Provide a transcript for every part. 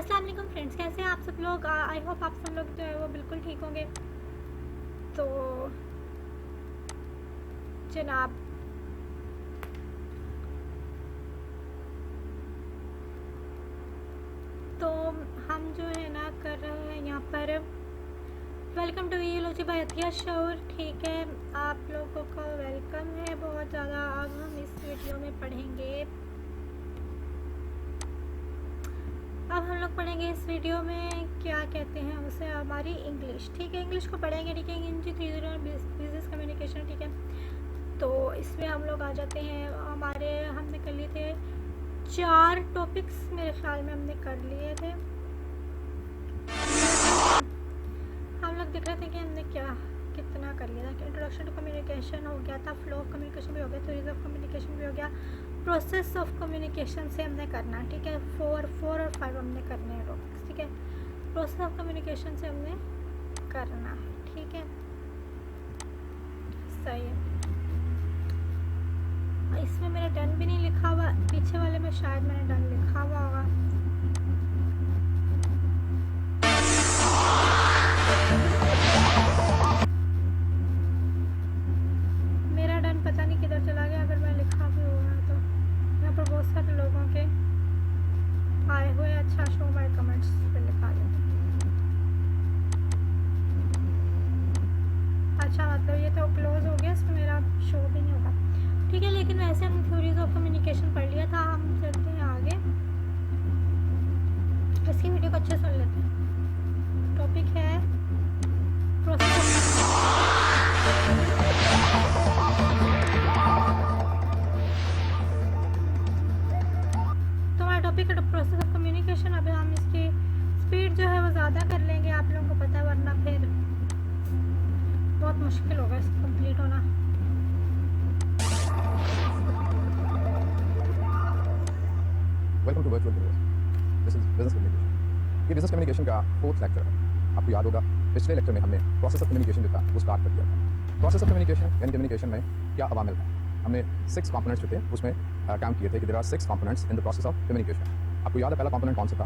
अस्सलाम वालेकुम फ्रेंड्स, कैसे हैं आप सब लोग। आई होप आप सब लोग जो है वो बिल्कुल ठीक होंगे। तो जनाब, तो हम जो है ना कर रहे हैं यहाँ पर welcome to Videology bye Atiya शौर। ठीक है, आप लोगों का वेलकम है बहुत ज़्यादा। अब हम इस वीडियो में पढ़ेंगे, अब हम लोग पढ़ेंगे इस वीडियो में क्या कहते हैं उसे, हमारी इंग्लिश। ठीक है, इंग्लिश को पढ़ेंगे। ठीक है, इंग्लिश 3 और बिजनेस कम्युनिकेशन। ठीक है, तो इसमें हम लोग आ जाते हैं। हमारे हमने कर लिए थे 4 टॉपिक्स, मेरे ख्याल में हमने कर लिए थे। हम लोग देख रहे थे कि हमने क्या कितना कर लिया था। इंट्रोडक्शन टू कम्युनिकेशन हो गया था, फ्लो ऑफ कम्युनिकेशन भी हो गया, थ्योरीज ऑफ कम्युनिकेशन भी हो गया, प्रोसेस ऑफ कम्युनिकेशन से हमने करना। ठीक है, 4 और 5 हमने करने हैं टॉपिक्स। ठीक है, प्रोसेस ऑफ कम्युनिकेशन से हमने करना है। ठीक है, सही है। इसमें मेरा डन भी नहीं लिखा हुआ, पीछे वाले में शायद मैंने डन लिखा हुआ होगा। मेरा डन पता नहीं किधर चला गया, अगर मैं लिखा भी हुआ तो। यहाँ पर बहुत सारे लोगों के आए हुए अच्छा शो माय कमेंट्स पे लिखा दें। अच्छा, मतलब ये तो क्लोज हो गया, इसमें मेरा शो भी नहीं होगा। ठीक है, लेकिन वैसे हम थ्योरीज ऑफ कम्युनिकेशन पढ़ लिया था। हम चलते हैं आगे, इसकी वीडियो को अच्छे सुन लेते हैं। टॉपिक है प्रोसेस। तो हमारा टॉपिक है प्रोसेस ऑफ कम्युनिकेशन। अभी हम इसकी स्पीड जो है वो ज़्यादा कर लेंगे, आप लोगों को पता है, वरना फिर बहुत मुश्किल होगा इसको कंप्लीट होना। Welcome to virtual videos. This is business communication. ये बिजनेस कम्युनिकेशन का 4th लेक्चर है। आपको याद होगा पिछले लेक्चर में हमने प्रोसेस ऑफ कम्युनिकेशन जो था वो स्टार्ट कर दिया था। प्रोसेस ऑफ कम्युनिकेशन यानी कम्युनिकेशन में क्या अवामिल हैं, हमने 6 कंपोनेंट्स जो थे उसमें काम किए थे कि there are 6 components in the process of communication. आपको याद है पहला कंपोनेंट कौन सा था?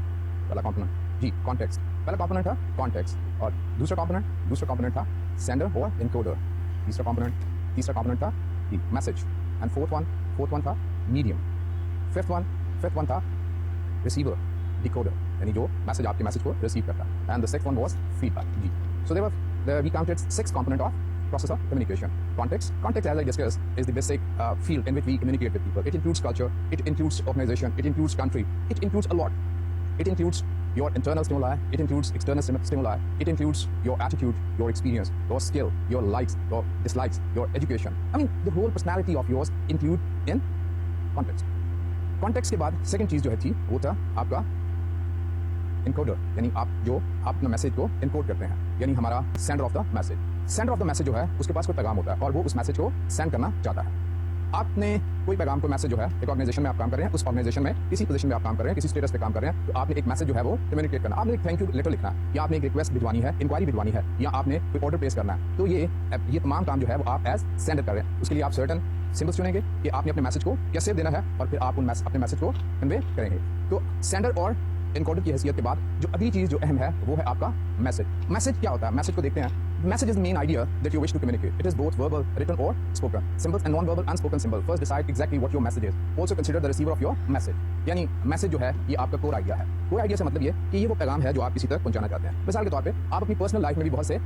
पहला कंपोनेंट जी कॉन्टेक्स्ट। पहला कंपोनेंट था कॉन्टेक्स्ट, और दूसरा कंपोनेंट था सेंडर और इनकोडर। तीसरा कंपोनेंट था मैसेज, एंड फोर्थ वन था मीडियम। फिफ्थ वन था रिसीवर, डिकोडर, यानी जो मैसेज आपके मैसेज को रिसीव करता है, and the sixth one was feedback. जी, so there we counted 6 component of process of communication. Context as I discussed is the basic field in which we communicate with people. It includes culture, it includes organization, it includes country, it includes a lot. It includes your internal stimuli, it includes external stimuli, it includes your attitude, your experience, your skill, your likes, your dislikes, your education. I mean, the whole personality of yours include in context. Context के बाद second चीज़ जो है थी वो था आपका encoder, यानी आप जो अपना मैसेज को इनकोड करते हैं, यानी हमारा sender of the message. Sender of the message जो है उसके पास कोई पैगाम होता है और वो उस मैसेज को सेंड करना चाहता है। आपने कोई पैगाम, कोई मैसेज जो है, एक ऑर्गेनाइजेशन में आप काम कर रहे हैं, उस ऑर्गेनाइजेशन में किसी पोजीशन में आप काम कर रहे हैं, किसी स्टेटस पे काम कर रहे हैं, तो आपने एक मैसेज जो है वो कम्युनिकेट करना। आपने एक थैंक यू लेटर लिखना है, या आपने एक रिक्वेस्ट भिजवानी है, इंक्वायरी भिजवानी है, या आपने कोई ऑर्डर प्लेस करना है। तो ये तमाम काम जो है वो आप एज सेंडर कर रहे हैं। उसके लिए आप सर्टन सिंबल्स चुनेंगे कि आपने अपने मैसेज को कैसे देना है, और फिर आप अपने मैसेज को कन्वे करेंगे। तो सेंडर और इनकोडर की हैसियत के बाद जो अगली चीज़ जो अहम है वो है आपका मैसेज। मैसेज क्या होता है? मैसेज को देखते हैं। Message is the main idea that you wish to communicate. It is both verbal, written or spoken. Symbols and non-verbal unspoken symbol. First decide exactly what your message is. Also consider the receiver of your message. यानी message जो है ये आपका core idea है। Core idea से मतलब ये कि ये वो पैगाम है जो आप किसी तक पहुंचाना चाहते हैं। मिसाल के तौर पे आप अपनी पर्सनल लाइफ में भी बहुत से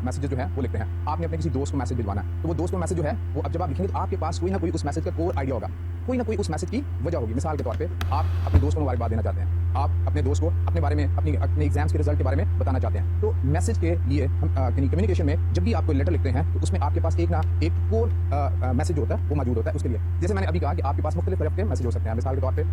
मैसेजेस जो है वो लिखते हैं। आपने अपने किसी दोस्त को मैसेज भिजवाना है, तो वो दोस्त को मैसेज जो है वो अब जब आप लिखेंगे तो आपके पास कोई ना कोई उस मैसेज का कोर आइडिया होगा, कोई ना कोई उस मैसेज की वजह होगी। मिसाल के तौर पे आप अपने दोस्त को मुबारकबाद देना चाहते हैं, आप अपने दोस्त को अपने बारे में, अपने एग्जाम्स के रिजल्ट के बारे में बताना चाहते हैं। तो मैसेज के लिए हम कम्युनिकेशन में जब भी आप कोई लेटर लिखते हैं तो उसमें आपके पास एक कोर मैसेज होता है, वो मौजूद होता है उसके लिए। जैसे मैंने अभी कहा कि आपके पास मुख्तलिफ तरह के मैसेज हो सकते हैं। मिसाल के तौर पे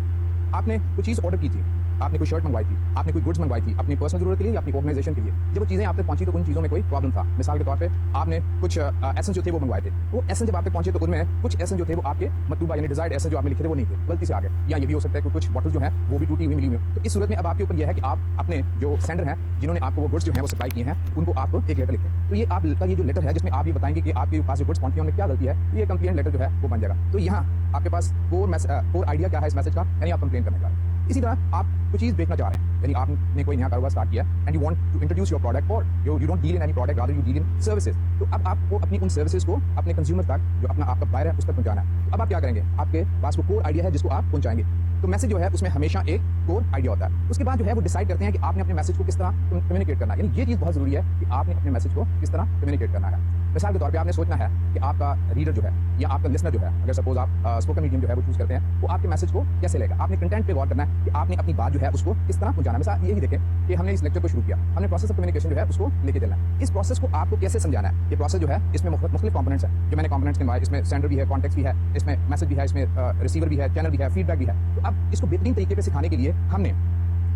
आपने कोई चीज़ ऑर्डर की थी, आपने कोई शर्ट मंगवाई थी, आपने कोई गुड्स मंगवाई थी अपनी पर्सनल जरूरत के लिए या अपनी ऑर्गेनाइजेशन के लिए। जब वो चीज़ें आप तक पहुंची तो उन चीज़ों में कोई प्रॉब्लम था। मिसाल के तौर पे आपने कुछ एसेंस जो थे वो मंगवाए थे, वो एसेंस जब आप तक पहुंचे तो उनमें कुछ एसेंस जो थे वो आपके मतलूबा यानी डिजायर्ड एसेंस जो आपने लिखे थे वो नहीं थे, गलती से आ गए। या ये भी हो सकता है कि कुछ बॉटल जो है वो भी टूटी हुई मिली हुई। तो इस सूरत में अब आपके ऊपर यह है कि आप अपने जो सेंडर हैं, जिन्होंने आपको वो गुड्स जो है वो सप्लाई किए हैं, उनको आप एक लेटर लिखें। तो ये आपका ये जो लेटर है जिसमें आप ये बताएंगे कि आपके पास जो गुड्स पहुंची उनमें क्या गलती है, तो ये कंप्लेंट लेटर जो है वो बन जाएगा। तो यहाँ आपके पास कोर आइडिया क्या है इस मैसेज का, यानी आप कंप्लेन करने का। इसी तरह आप कोई चीज़ बेचना चाह रहे हैं, यानी आपने कोई नया कारोबार स्टार्ट किया and you want to introduce your product और you don't deal in any product, rather you deal in services. तो अब आपको अपनी उन सर्विसेज को अपने कंज्यूमर तक, जो अपना आपका बायर है, उस तक पहुंचाना है। तो अब आप क्या करेंगे, आपके पास वो कोर आइडिया है जिसको आप पहुंचाएंगे। तो मैसेज जो है उसमें हमेशा एक कोर आइडिया होता है। उसके बाद जो है वो डिसाइड करते हैं कि आपने अपने मैसेज को किस तरह कम्युनिकेट करना है, यानी ये चीज़ बहुत ज़रूरी है कि आपने अपने मैसेज को किस तरह कम्युनिकेट करना है। मिसाल के तौर पे आपने सोचना है कि आपका रीडर जो है या आपका लिसनर जो है, अगर सपोज आप स्पोकन मीडियम जो है वो चूज़ करते हैं, वो आपके मैसेज को कैसे लेगा। आपने कंटेंट पे गौर करना है कि आपने अपनी बात जो है उसको किस तरह पहुंचाना है। मिसाल यही देखें कि हमने इस लेक्चर को शुरू किया, हमने प्रोसेस ऑफ कम्युनिकेशन जो है उसको लेके चलना है। इस प्रोसेस को आपको कैसे समझाना है, ये प्रोसेस जो है इसमें मुख्तलिफ कंपोनेंट्स हैं जो मैंने कंपोनेंट्स गिनवाए। इसमें सेंडर भी है, कॉन्टेक्स्ट भी है, इसमें मैसेज भी है, इसमें रिसीवर भी है, चैनल भी है, फीडबैक भी है। तो अब इसको बेहतरीन तरीके से सिखाने के लिए हमने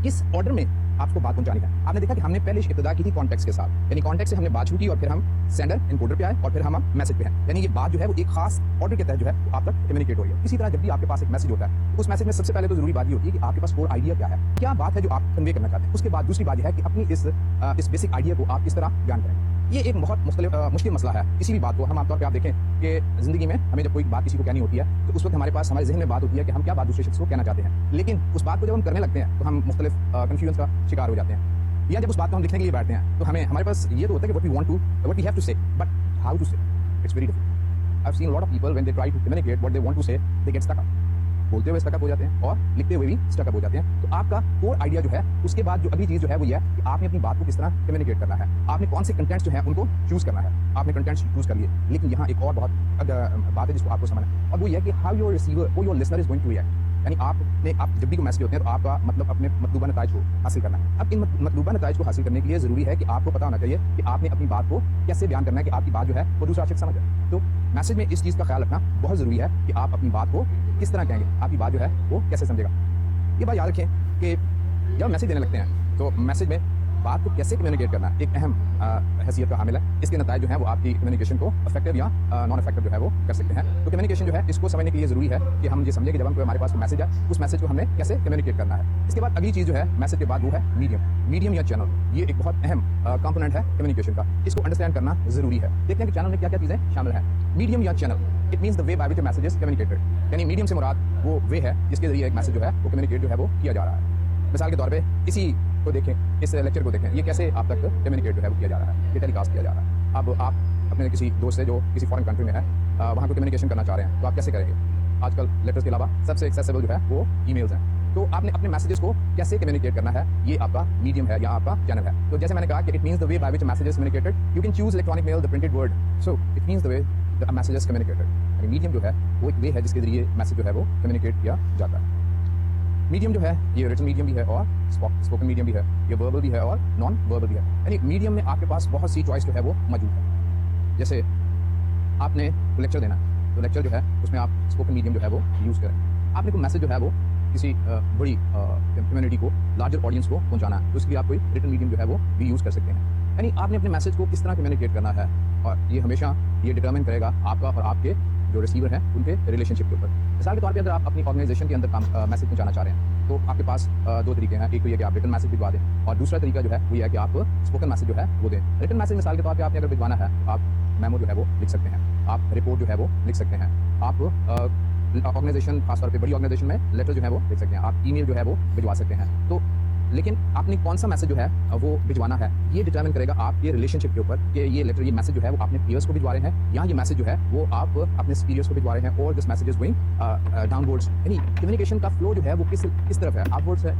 किस ऑर्डर में आपको बात पहुंचानी है। आपने देखा कि हमने पहले इब्तिदा की थी कॉन्टेक्स्ट के साथ, यानी कॉन्टेक्स्ट से हमने बात शुरू की और फिर हम सेंडर इनकोडर पे आए और फिर हम मैसेज पे हैं। यानी ये बात जो है वो एक खास ऑर्डर के तहत जो है वो आप तक कम्युनिकेट हो रही है। इसी तरह जब भी आपके पास एक मैसेज होता है, उस मैसेज में सबसे पहले तो जरूरी बात ये होती है कि आपके पास कोर आइडिया क्या है, क्या बात है जो आप कन्वे करना चाहते हैं। उसके बाद दूसरी बात यह है कि अपनी इस बेसिक आइडिया को आप किस तरह बयान करें। ये एक बहुत मुश्किल मसला है। किसी भी बात को हम आमतौर पर आप देखें कि जिंदगी में हमें जब कोई बात किसी को कहनी होती है तो उस वक्त हमारे पास हमारे जहन में बात होती है कि हम क्या बात दूसरे शख्स को कहना चाहते हैं, लेकिन उस बात को जब हम करने लगते हैं तो हम मुख्तलिफ कन्फ्यूजन का शिकार हो जाते हैं। या जब उस बात को हम लिखने के लिए बैठते हैं तो हमारे पास ये तो होता है कि what we have to say, but how to say, it's very difficult. I've seen a lot of people when they try to communicate what they want to say, they get stuck up. बोलते हुए stuck up हो जाते हैं और लिखते हुए भी stuck up हो जाते हैं। तो आपका कोर आइडिया जो है, उसके बाद जो अगली चीज़ जो है वो ये है कि आपने अपनी बात को किस तरह कम्युनिकेट करना है। आपने कौन से कंटेंट्स जो है उनको चूज़ करना है। आपने कंटेंट्स चूज़ कर लिए, लेकिन यहाँ एक और बहुत बात है जिसको आपको समझना है, और वो ये है कि हाउ योर रिसीवर और your listener is going to react. यानी आप जब भी कोई मैसेज होते हैं तो आपका मतलब अपने मतलूबा नताइज को हासिल करना है। अब इन मतलूबा नताइज को हासिल करने के लिए ज़रूरी है कि आपको पता होना चाहिए कि आपने अपनी बात को कैसे बयान करना है कि आपकी बात जो है वो दूसरा शख्स समझ जाए। तो मैसेज में इस चीज़ का ख्याल रखना बहुत ज़रूरी है कि आप अपनी बात को किस तरह कहेंगे, आपकी बात जो है वो कैसे समझेगा। ये बात याद रखें कि जब मैसेज देने लगते हैं तो मैसेज में बात को कैसे कम्युनिकेट करना एक अहम हैसियत का हामिल है। इसके नताइज जो है वो आपकी कम्युनिकेशन को इफेक्टिव या नॉन इफेक्टिव जो है वो कर सकते हैं। तो कम्युनिकेशन जो है इसको समझने के लिए ज़रूरी है कि हम ये समझें कि जब हमारे पास मैसेज है, उस मैसेज को हमने कैसे कम्युनिकेट करना है। इसके बाद अगली चीज़ जो है मैसेज के बाद वो है मीडियम या चैनल। ये एक बहुत अहम कंपोनेंट है कम्युनिकेशन का, इसको अंडरस्टैंड करना ज़रूरी है। देखते हैं कि चैनल में क्या क्या चीज़ें शामिल हैं। मीडियम या channel, it means the way by which message is communicated. यानी मीडियम से मुराद वो वे है जिसके जरिए एक मैसेज जो है वो कम्युनिकेट जो है वो किया जा रहा है। मिसाल के तौर पे इसी को देखें, इस लेक्चर को देखें, ये कैसे आप तक कम्युनिकेट जो है वो किया जा रहा है, ये टेलीकास्ट किया जा रहा है। अब आप अपने किसी दोस्त से जो किसी फॉरेन कंट्री में है वहाँ को कम्युनिकेशन करना चाह रहे हैं तो आप कैसे करेंगे। आजकल लेटर्स के अलावा सबसे एक्सेसिबल जो है वो ईमेल्स हैं। तो आपने अपने मैसेजेस को कैसे कम्युनिकेट करना है, ये आपका मीडियम है या आपका चैनल है। तो जैसे मैंने कहा कि it means the way by which message is communicated. You can choose electronic mail, the printed word, so it means the way the message is communicated. Medium जो है वो एक वे है जिसके जरिए मैसेज जो है वो कम्युनिकेट किया जाता है। मीडियम जो है ये रिटन मीडियम भी है और स्पोकन मीडियम भी है, ये वर्बल भी है और नॉन वर्बल भी है। यानी मीडियम में आपके पास बहुत सी चॉइस जो है वो मौजूद है। जैसे आपने लेक्चर देना है तो लेक्चर जो है उसमें आप स्पोकन मीडियम जो है वो यूज़ करें। आपने कोई मैसेज जो है वो किसी बड़ी कम्युनिटी को, लार्जर ऑडियंस को पहुंचाना है तो उसके लिए आप कोई रिटन मीडियम जो है वो भी यूज़ कर सकते हैं। यानी आपने अपने मैसेज को किस तरह कम्युनिकेट करना है और ये हमेशा ये डिटरमिन करेगा आपका और आपके जो रिसीवर हैं उनके रिलेशनशिप के ऊपर। मिसाल के तौर पे अगर आप अपनी ऑर्गेनाइजेशन के अंदर मैसेज पहुंचाना चाह रहे हैं तो आपके पास दो तरीके हैं। एक तो ये कि आप रिटन मैसेज भिजवा दें और दूसरा तरीका जो है वो ये है कि आप स्पोकन मैसेज जो है वो दें। रिटन मैसेज मिसाल के तौर पे आपने अगर भिजवाना है तो आप मेमो जो है वो लिख सकते हैं, आप रिपोर्ट जो है वो लिख सकते हैं, आप ऑर्गेनाइजेशन खासतौर पे बड़ी ऑर्गेनाइजेशन में लेटर जो है वो लिख सकते हैं, आप ईमेल जो है वो भिजवा सकते हैं। तो लेकिन आपने कौन सा मैसेज जो है वो भिजवाना है ये डिटरमिन करेगा आपके रिलेशनशिप के ऊपर कि ये लेटर, ये मैसेज जो है वो अपने पीयर्स को भिजवा रहे हैं या ये मैसेज जो है वो आप अपने सुपीरियर्स को भिजवा रहे हैं और this message is going downwards. यानी कम्युनिकेशन का फ्लो जो है वो किस तरफ है, अपवर्ड्स है,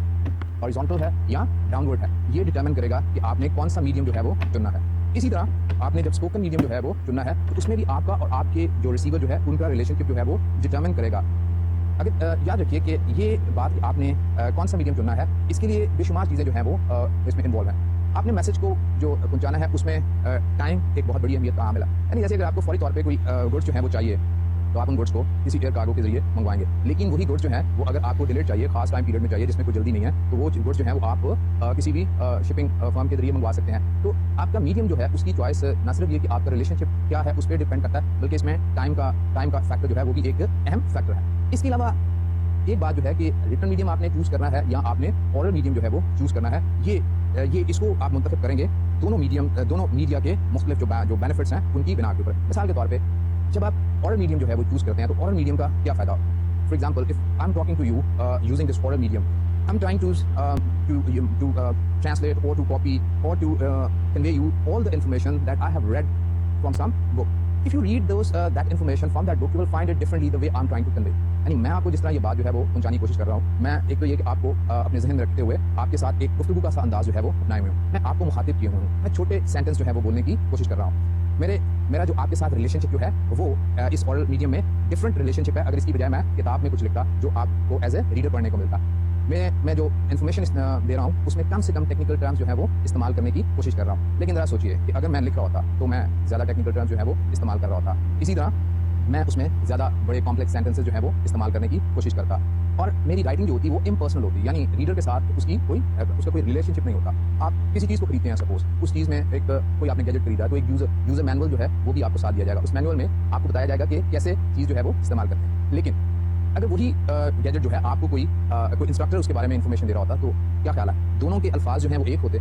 हॉरिजॉन्टल है या डाउनवर्ड है, ये डिटरमिन करेगा कि आपने कौन सा मीडियम जो है वो चुनना है। इसी तरह आपने जब स्पोकन मीडियम जो है वो चुनना है तो उसमें भी आपका और आपके जो रिसीवर जो है उनका रिलेशनशिप जो है वो डिटरमिन करेगा। अगर याद रखिए कि ये बात कि आपने कौन सा मीडियम चुनना है इसके लिए बेशुमार चीज़ें जो हैं वो इसमें इन्वॉल्व हैं। आपने मैसेज को जो पहुंचाना है उसमें टाइम एक बहुत बड़ी अहमियत का आमिल है। यानी जैसे अगर आपको फौरी तौर पे कोई गुड्स जो है वो चाहिए तो आप उन गुड्स को किसी एयर कार्गो के जरिए मंगवाएंगे, लेकिन वही गुड्स जो है वो अगर आपको डिलेड चाहिए, खास टाइम पीरियड में चाहिए जिसमें कोई जल्दी नहीं है, तो वो गुड्स जो है वो आप किसी भी शिपिंग फर्म के जरिए मंगवा सकते हैं। तो आपका मीडियम जो है उसकी चॉइस न सिर्फ ये कि आपका रिलेशनशिप क्या है उस पर डिपेंड करता है, बल्कि इसमें टाइम का फैक्टर जो है वो भी एक अहम फैक्टर है। इसके अलावा एक बात जो है कि रिटन मीडियम आपने चूज़ करना है या आपने ओरल मीडियम जो है वो चूज़ करना है, ये इसको आप मुंतखब करेंगे दोनों मीडिया के मुख्तलिफ जो बेनिफिट्स हैं उनकी बिना के ऊपर। मिसाल के तौर पे जब आप ओरल मीडियम जो है वो चूज़ करते हैं तो ओरल मीडियम का क्या फ़ायदा। For example if I am talking to you using this oral medium, I'm trying to translate or to copy or to convey you all the information that I have read from some book. If you read those that information from that book, you will find it differently the way I'm trying to convey. यानी मैं आपको जिस तरह ये बात जो है वो पहुंचाने की कोशिश कर रहा हूँ, मैं एक तो ये कि आपको अपने जहन में रखते हुए आपके साथ एक गुफ्तगू का सा अंदाज जो है वो बनाए हुए हूँ। मैं आपको मुखातिब किए हुए हूँ, मैं छोटे सेंटेंस जो है वो बोलने की कोशिश कर रहा हूँ। मेरा जो आपके साथ रिलेशनशिप जो है वो इस ऑरल मीडियम में डिफरेंट रिलेशनशिप है। अगर इसकी बजाय मैं किताब में कुछ लिखता जो आपको एज ए रीडर पढ़ने को मिलता। मैं जो इन्फॉर्मेशन दे रहा हूँ उसमें कम से कम टेक्निकल टर्म्स जो है वो इस्तेमाल करने की कोशिश कर रहा हूँ। लेकिन ज़रा सोचिए कि अगर मैं लिख रहा होता तो मैं ज़्यादा टेक्निकल टर्म्स जो है वो इस्तेमाल कर रहा होता। इसी तरह मैं उसमें ज़्यादा बड़े कॉम्प्लेक्स सेंटेंसेस जो है वो इस्तेमाल करने की कोशिश करता। और मेरी राइटिंग जो होती है वो इम्पर्सनल होती है, यानी रीडर के साथ उसका कोई रिलेशनशिप नहीं होता। आप किसी चीज़ को खरीदते हैं, सपोज उस चीज़ में एक कोई आपने गैजेट खरीदा तो एक यूज़र मैनुअल जो है वो भी आपको साथ दिया जाएगा। उस मैनुअल में आपको बताया जाएगा कि कैसे चीज़ जो है वो इस्तेमाल करते हैं। लेकिन अगर वही गैजेट जो है आपको कोई इंस्ट्रक्टर उसके बारे में इन्फॉर्मेशन दे रहा होता तो क्या ख्याल है, दोनों के अल्फाज जो हैं वो एक होते?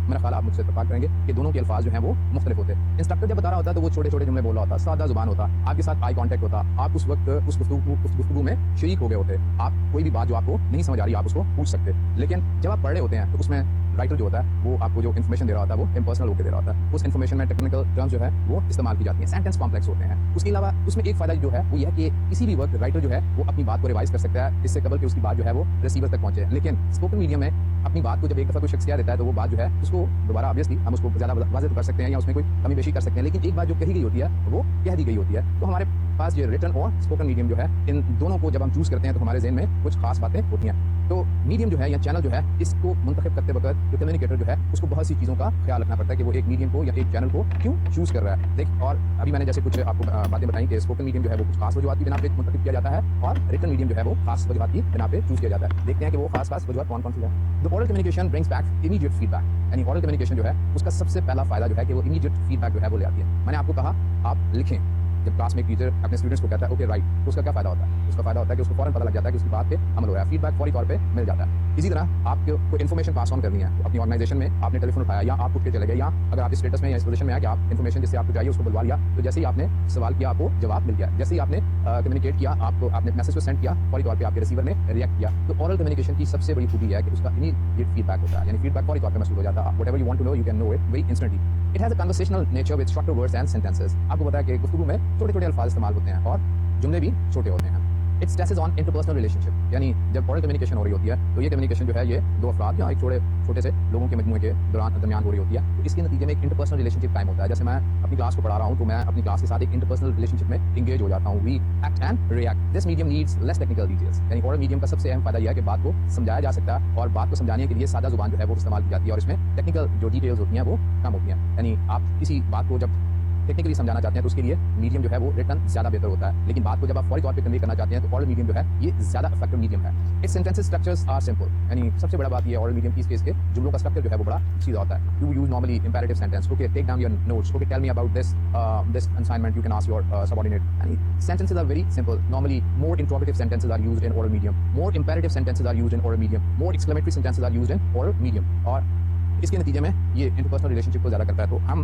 मेरा ख्याल आप मुझसे इत्तेफाक करेंगे कि दोनों के अल्फाज जो हैं वो मुख्तलिफ होते हैं। इंस्ट्रक्टर जब बता रहा होता है तो वो छोटे छोटे जुमले बोल रहा होता, सादा जुबान होता, आपके साथ आई कांटेक्ट होता, आप उस वक्त उस गुफ्तगू में शरीक हो गए होते। आप कोई भी बात जो आपको नहीं समझ आ रही आप उसको पूछ सकते। लेकिन जब आप पढ़ रहे होते हैं तो उसमें राइटर जो होता है वो आपको जो इन्फॉर्मेशन दे रहा होता है वो इम्पर्सनल होकर दे रहा होता है। उस इन्फॉर्मेशन में टेक्निकल टर्म्स जो है वो इस्तेमाल की जाती हैं, सेंटेंस कॉम्प्लेक्स होते हैं। उसके अलावा उसमें एक फायदा जो है वो यह है कि किसी भी वक्त राइटर जो है वो अपनी बात को रिवाइज कर सकता है इससे कबल कि उसकी बात जो है वो रिसीवर तक पहुंचे। लेकिन स्पोकन मीडियम में अपनी बात को जब एक दफ़ा कोई शख्स कह देता है तो वो बात जो है उसको दोबारा ऑब्वियसली हम उसको ज़्यादा वाज़ेह कर सकते हैं या उसमें कोई कमी बेशी कर सकते हैं। लेकिन एक बात जो कही गई होती है वो कह दी गई होती है। तो हमारे पास ये रिटन और स्पोकन मीडियम जो है इन दोनों को जब हम चूज़ करते हैं तो हमारे जहन में कुछ खास बातें होती हैं। तो मीडियम जो है या चैनल जो है इसको मुंतखब करते वक्त जो कम्युनिकेटर जो है उसको बहुत सी चीज़ों का ख्याल रखना पड़ता है कि वो एक मीडियम को या एक चैनल को क्यों चूज़ कर रहा है। देख, और अभी मैंने जैसे कुछ आपको बातें बताई कि स्पोकन मीडियम जो है वो कुछ खास वजूहात की बिना पे मुंतखब किया जाता है और रिटन मीडियम जो है वो खास वजूहात की बिना पे चूज़ किया जाता है। देखते हैं कि वो खास वजूहात कौन कौन सी है। The oral communication brings back immediate feedback, यानी ओरल कम्युनिकेशन जो है उसका सबसे पहला फायदा जो है कि वो इमीडिएट फीडबैक जो है वो ले आती है। मैंने आपको कहा आप लिखें, जब क्लास में एक टीचर अपने स्टूडेंट्स को कहता है ओके राइट, तो उसका क्या फायदा होता है? उसका फायदा होता है कि उसको फौरन पता लग जाता है कि उसकी बात पे अमल हो रहा है, फीडबैक फौरी तौर पे मिल जाता है। इसी तरह आपको कोई इन्फॉर्मेशन पास ऑन करनी है तो अपनी ऑर्गेनाइजेशन में आपने टेलीफोन उठाया या आप उठ के चले गए, या अगर आप इस स्टेटस में या इस पोजीशन में आए कि आप इन्फॉर्मेशन जिससे आपको चाहिए उसको बुलवा लिया, तो जैसे ही आपने सवाल किया आपको जवाब मिल गया। जैसे ही आपने कम्युनिकेट किया, आपने मैसेज को सेंड किया, फौरी तौर पर आपके रिसीवर ने रिएक्ट किया। तो ओरल कम्युनिकेशन की सबसे बड़ी खूबी है कि उसका इमीडिएट फीडबैक होता है, यानी फीडबैक फौरी तौर पर महसूस हो जाता है। Whatever you want to know you can know it very instantly. It has a conversational nature with shorter words and sentences. आपको पता है कि गुफ्तगू में छोटे छोटे अल्फाज इस्तेमाल होते हैं और जुमले भी छोटे होते हैं। It stresses on interpersonal relationship, यानी जब ओरल कम्युनिकेशन हो रही होती है तो ये कम्युनिकेशन जो है ये दो अफराद या एक छोटे से लोगों के मजमूए के दरमियान हो रही होती है। तो इसके नतीजे में एक इंटरपर्सनल रिलेशनशिप कायम होता है। जैसे मैं अपनी क्लास को पढ़ा रहा हूँ तो मैं अपनी क्लास के साथ एक इंटरपर्सनल रिलेशनशिप में इंगेज हो जाता हूँ। We act and react. This medium needs less technical details, यानी ओरल मीडियम का सबसे अहम फायदा यह है कि बात को समझाया जा सकता है और बात को समझाने के लिए सादा जुबान जो है वो इस्तेमाल की जाती है और इसमें टेक्निकल जो डिटेल्स होती हैं वो कम होती हैं। यानी आप किसी बात को जब टेक्निकली समझाना चाहते हैं तो उसके लिए मीडियम जो है वो रिटन ज़्यादा बेहतर होता है। लेकिन बात को जब आप फौरी तौर पे कन्वे करना चाहते हैं तो ओरल मीडियम जो है ये ज़्यादा इफेक्टिव मीडियम है। Its sentences structures are simple, यानी सबसे बड़ा बात ये ओरल मीडियम की स्पेस के जुमलों का स्ट्रक्चर जो है वो बड़ा सीधा होता है। You use normally imperative sentence, okay take down your notes, okay tell me about this assignment, you can ask your subordinate. यानी sentences are very simple. Normally more interrogative sentences are used in oral medium, more imperative sentences are used in oral medium, more exclamatory sentences are used in oral medium. और इसके नतीजे में ये interpersonal relationship को ज़्यादा करता है। तो हम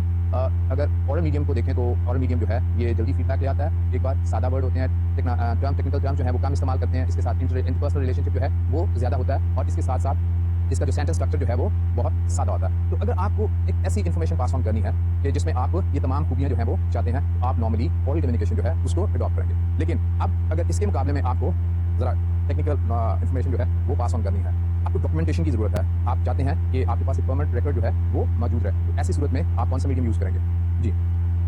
अगर ओरल मीडियम को देखें तो ओरल मीडियम जो है ये जल्दी फीडबैक ले आता है। एक बार सादा वर्ड होते हैं, टेक्निकल टर्म जो है वो कम इस्तेमाल करते हैं। इसके साथ इंटरपर्सनल रिलेशनशिप जो है वो ज़्यादा होता है और इसके साथ साथ इसका जो सेंटेंस स्ट्रक्चर जो है वो बहुत सादा होता है। तो अगर आपको एक ऐसी इन्फॉर्मेशन पास ऑन करनी है कि जिसमें आप ये तमाम खूबियाँ जो है वो चाहते हैं, तो आप नॉर्मली ओरल कम्युनिकेशन जो है उसको अडॉप्ट करेंगे। लेकिन अब अगर इसके मुकाबले में आपको ज़रा टेक्निकल इन्फॉर्मेशन जो है वो पास ऑन करनी है, आपको डॉक्यूमेंटेशन की ज़रूरत है, आप चाहते हैं कि आपके पास एक परमानेंट रिकॉर्ड जो है वो मौजूद रहे, तो ऐसी सूरत में आप कौन सा मीडियम यूज़ करेंगे? जी,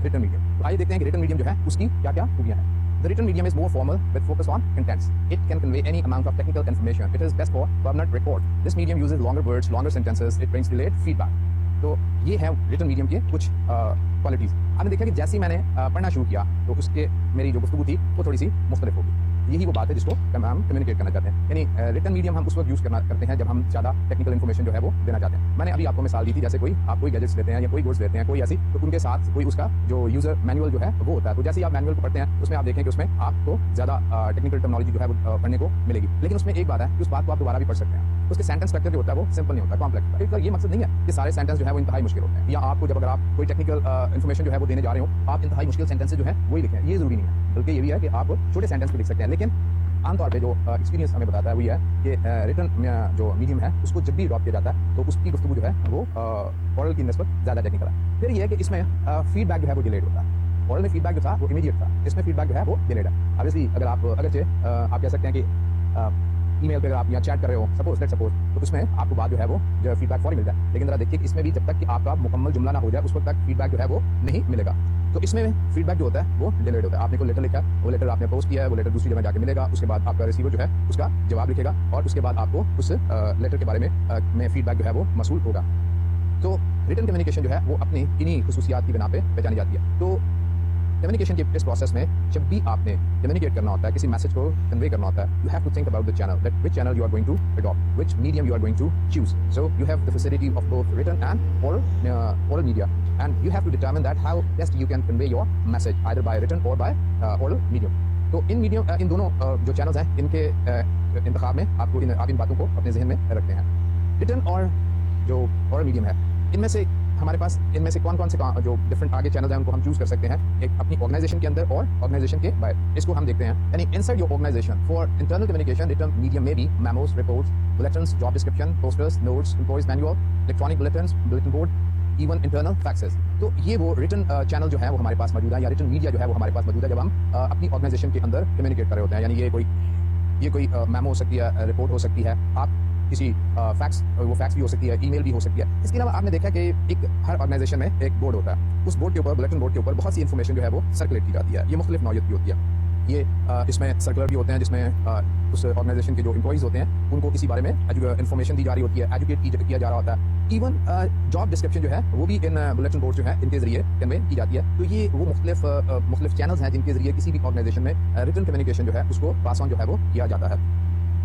रिटन मीडियम। तो आइए देखते हैं कि रिटन मीडियम जो है उसकी क्या क्या खूबियाँ हैं। The written medium is more formal with focus on contents. It can convey any amount of technical information. It is best for permanent record. This medium uses longer words, longer sentences. It brings delayed feedback. तो ये है written medium के कुछ qualities. आपने देखा कि जैसे ही मैंने पढ़ना शुरू किया तो उसके मेरी जो गुफ्तगू थी वो थोड़ी सी मुख्तलिफ होगी। यही वो बात है जिसको हम कम्युनिकेट करना चाहते हैं। यानी रिटन मीडियम हम उस वक्त यूज़ करते हैं जब हम ज़्यादा टेक्निकल इन्फॉर्मेशन जो है वो देना चाहते हैं। मैंने अभी आपको मिसाल दी थी, जैसे कोई आप कोई गैजेट्स लेते हैं या कोई गुड्स लेते हैं कोई ऐसी, तो उनके साथ कोई उसका जो यूज़र मैनुअल जो है वो होता है। तो जैसे ही आप मैनुअल को पढ़ते हैं उसमें आप देखें कि उसमें आपको ज़्यादा टेक्निकल टर्मिनोलॉजी जो है वो पढ़ने को मिलेगी। लेकिन उसमें एक बात है कि उस बात को आप दोबारा भी पढ़ सकते हैं। उसके सेंटेंस स्ट्रक्चर जो होता है वो सिंपल नहीं होता, कॉम्प्लेक्स होता है। इसका ये मकसद नहीं है कि सारे सेंटेंस जो है वो इंतहाई मुश्किल होते हैं, या आपको जब अगर आप कोई टेक्निकल इन्फॉर्मेशन जो है वो देने जा रहे हो आप इंतहाई मुश्किल सेंटेंस जो है वही लिखें, ये जरूरी नहीं है। बल्कि ये भी है कि आप छोटे सेंटेंस भी लिख सकते हैं। लेकिन आमतौर पे जो एक्सपीरियंस हमें बताता है वो ये है कि रिटन जो मीडियम है उसको जब भी ड्रॉप किया जाता है तो उसकी गुफ्तगू जो है वो ओरल की नस्बत ज़्यादा टेक्निकल है। फिर ये है कि इसमें फीडबैक जो है वो डिलेड होता है। ओरल में फीडबैक जो था वो इमीडिएट था, इसमें फीडबैक जो है वो डिलेड है। ऑब्वियसली अगर आप अगरचे आप कह सकते हैं कि ईमेल पे अगर आप यहाँ चैट कर रहे हो सपोज तो उसमें आपको बात जो है वो जो फीडबैक फौरी मिलता है, लेकिन जरा देखिए कि इसमें भी जब तक कि आपका मुकम्मल जुमला ना हो जाए उस वक्त तक फीडबैक जो है वो नहीं मिलेगा। तो इसमें फीडबैक जो होता है वो डिलेड होता है। आपने कोई लेटर लिखा, वो लेटर आपने पोस्ट किया है, वो लेटर दूसरी जगह जाके मिलेगा, उसके बाद आपका रिसीवर जो है उसका जवाब लिखेगा और उसके बाद आपको उस लेटर के बारे में फीडबैक जो है वो मसूल होगा। तो रिटन कम्युनिकेशन जो है वो अपनी इन्हीं खुसूसियात की बिना पे पहचानी जाती है। तो कम्युनिकेशन के इस प्रोसेस में जब भी आपने कम्युनिकेट करना होता है, किसी मैसेज को कन्वे करना होता है, you have to think about the channel, that which channel you are going to adopt, which medium you are going to choose. So you have the facility of both written and oral media, and you have to determine that how best you can convey your message either by written or by oral medium. तो इन दोनों जो channels हैं इनके इंतखाब में आप इन बातों को अपने जहन में रखते हैं। रिटन और जो oral मीडियम है इनमें से हमारे पास इनमें से कौन कौन से जो डिफरेंट आगे चैनल हैं उनको हम चूज कर सकते हैं, एक अपनी ऑर्गेनाइजेशन के अंदर और ऑर्गेनाइजेशन के बाहर। इसको हम देखते हैं, यानी inside your organization for internal communication written medium में भी memos, reports, bulletins, job description, posters, notes, employees manual, electronic bulletins, bulletin board, even internal faxes. तो ये वो रिटन चैनल जो है वो हमारे पास मौजूद है, या रिटन मीडिया जो है वो हमारे पास मौजूद है जब हम अपनी ऑर्गेनाइजेशन के अंदर कम्युनिकेट कर रहे होते हैं। यानी ये कोई मेमो हो सकती है, रिपोर्ट हो सकती है, आप किसी फैक्स भी हो सकती है, ईमेल भी हो सकती है। इसके अलावा आपने देखा कि एक हर ऑर्गेनाइजेशन में एक बोर्ड होता है, उस बोर्ड के ऊपर, बुलेटिन बोर्ड के ऊपर बहुत सी इन्फॉर्मेशन जो है वो सर्कुलेट की जाती है। ये मुख्तलिफ नौयत की होती है। ये इसमें सर्कुलर भी होते हैं जिसमें उस ऑर्गेनाइजेशन के जो एम्प्लॉइज होते हैं उनको किसी बारे में इन्फॉर्मेशन दी जा रही होती है, एजुकेट किया जा रहा होता है। इवन जॉब डिस्क्रिप्शन जो है वो भी इन बुलेटिन बोर्ड जो है इनके जरिए कन्वे की जाती है। तो ये वो मुख्तलिफ चैनल्स हैं जिनके जरिए किसी भी ऑर्गेनाइजेशन में रिटन कम्युनिकेशन जो है उसको पास ऑन जो है वो किया जाता है।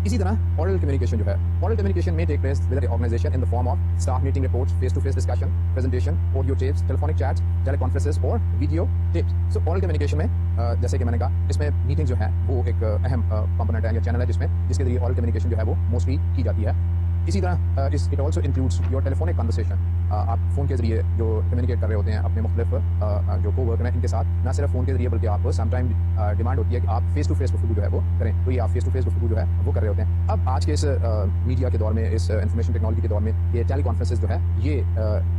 इसी तरह oral communication जो है, oral communication may take place with the organization in the form of staff meeting reports, face-to-face discussion, presentation, audio tapes, telephonic chats, teleconferences और video tapes. So oral communication में जैसे कि मैंने कहा इसमें मीटिंग जो है वो एक अहम कंपोनेंट है या चैनल है जिसके जरिए oral communication जो है वो मोस्टली की जाती है। इसी तरह it also includes your telephonic conversation. आप फ़ोन के जरिए जो कम्युनिकेट कर रहे होते हैं अपने मुख्तलिफ जो को वर्कर हैं इनके साथ, ना सिर्फ फ़ोन के जरिए बल्कि आप समटाइम डिमांड होती है कि आप फेस टू फेस गुफ्तगू जो है वो करें, तो ये आप फेस टू फेस गुफ्तगू जो है वो कर रहे होते हैं। अब आज के इस मीडिया के दौर में, इस इन्फॉर्मेशन टेक्नोलॉजी के दौर में ये टेली कॉन्फ्रेंसेज जो है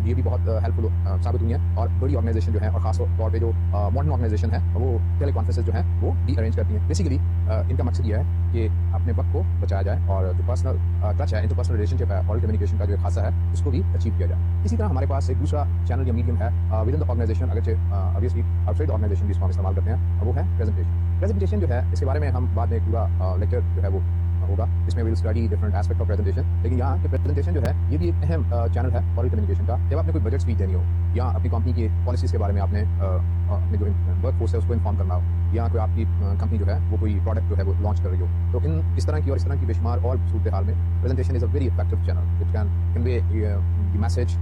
ये भी बहुत हेल्पफुल साबित हुई हैं और बड़ी ऑर्गेनाइजेशन जो है और खास तौर पर जो मॉडर्न ऑर्गेनाइजेशन है वो टेली कॉन्फ्रेंसेज जो है वो भी अरेंज करती हैं। बेसिकली इनका मकसद ये है कि अपने वक्त को बचाया जाए और जो पर्सनल टच है, इंटरपर्सनल रिलेशनशिप है, ऑरल कम्युनिकेशन का जो खासा है उसको भी अचीव किया जाए। इसी तरह हमारे पास एक दूसरा चैनल या मीडियम है विद इन द ऑर्गेनाइजेशन, अगरचे ऑब्वियसली आउटसाइड ऑर्गेनाइजेशन भी इसको हम इस्तेमाल करते हैं, वो है प्रेजेंटेशन जो है। इसके बारे में हम बाद में एक पूरा लेक्चर जो है वो होगा, इसमें will study different aspect of presentation. लेकिन यहाँ के प्रेजेंटेशन जो है ये भी एक अहम चैनल है ऑरल कम्युनिकेशन का। जब आपने कोई बजट स्पीच देनी हो या अपनी कंपनी की पॉलिसीज़ के बारे में आपने अपने जो वर्क फोर्स है उसको इन्फॉर्म करना हो, या कोई आपकी कंपनी जो है वो कोई प्रोडक्ट जो है वो लॉन्च कर रही हो, तो इस तरह की बेशुमार और सूरत हाल में presentation is a very effective channel it can convey the message